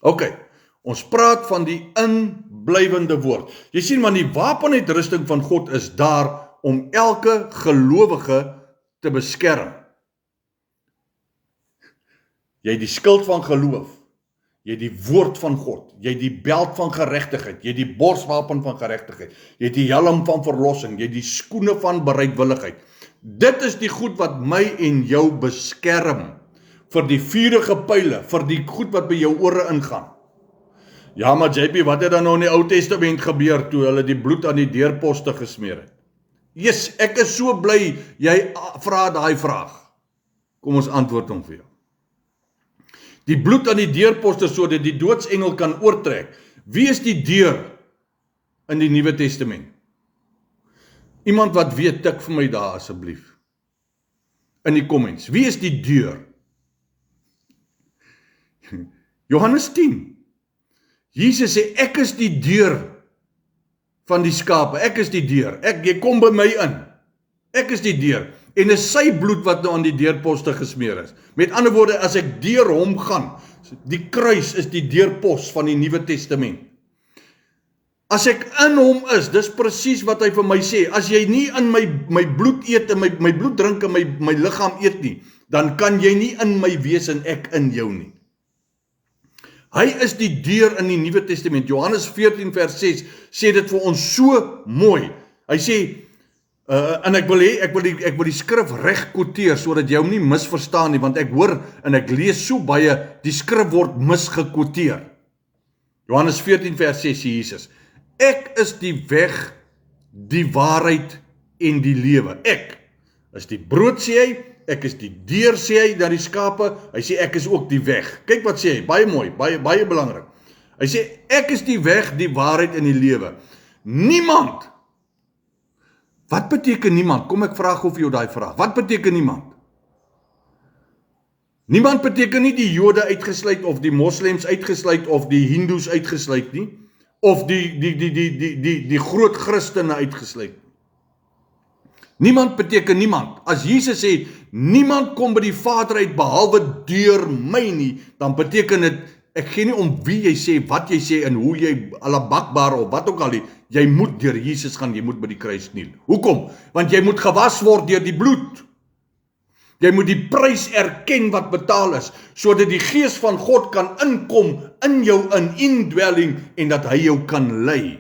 OK, ons praat van die inblywende woord. Jy sien, maar die wapenuitrusting van God is daar om elke gelowige te beskerm. Jy het die skild van geloof, jy het die woord van God, jy het die beld van geregtigheid, jy het die borswapen van geregtigheid, jy het die helm van verlossing, jy het die skoene van bereidwilligheid. Dit is die goed wat my en jou beskerm vir die vuurige pyle, vir die goed wat by jou ore ingaan. Ja, maar JP, wat het dan nou in die Ou Testament gebeur toe hulle die bloed aan die deurposte gesmeer het? Yes, ek is so bly jy vra daai vraag. Kom ons antwoord hom vir jou. Die bloed aan die deurposte sodat die doodsengel kan oortrek. Wie is die deur in die Nuwe Testament? Iemand wat weet, tik vir my daar asseblief. In die comments. Wie is die deur? Johannes 10. Jesus sê, ek is die deur van die skape. Ek is die deur. Jy kom by my in. Ek is die deur. En is sy bloed wat nou aan die deurposte gesmeer is. Met ander woorde, as ek deur hom gaan, die kruis is die deurpos van die Nuwe Testament. As ek in hom is, dis presies wat hy vir my sê, as jy nie in my bloed eet en my bloed drink en my liggaam eet nie, dan kan jy nie in my wees en ek in jou nie. Hy is die deur in die Nuwe Testament. Johannes 14 vers 6 sê dit vir ons so mooi. Hy sê, en ek wil die skrif reg quoteer, sodat jy hom nie misverstaan nie, want ek hoor en ek lees so baie, die skrif word misgekwoteer. Johannes 14 vers 6 sê Jesus, ek is die weg, die waarheid en die lewe. Ek is die brood, sê hy, ek is die deur, sê hy, na die skape, hy sê ek is ook die weg. Kyk wat sê hy, baie mooi, baie belangrik. Hy sê ek is die weg, die waarheid en die lewe. Niemand. Wat beteken niemand? Kom ek vraag of jou daai vraag. Wat beteken niemand? Niemand beteken nie die Jode uitgesluit of die moslems uitgesluit of die hindoes uitgesluit nie, of die groot Christene uitgesluit. Niemand beteken niemand. As Jesus sê, niemand kom by die Vader uit behalwe deur my nie, dan beteken dit, ek gee nie om wie jy sê, wat jy sê en hoe jy alabakbaar of wat ook al nie, jy moet deur Jesus gaan, jy moet by die kruis kniel. Hoekom? Want jy moet gewas word deur die bloed. Jy moet die prys erken wat betaal is, sodat die Gees van God kan inkom in jou indwelling en dat hy jou kan lei.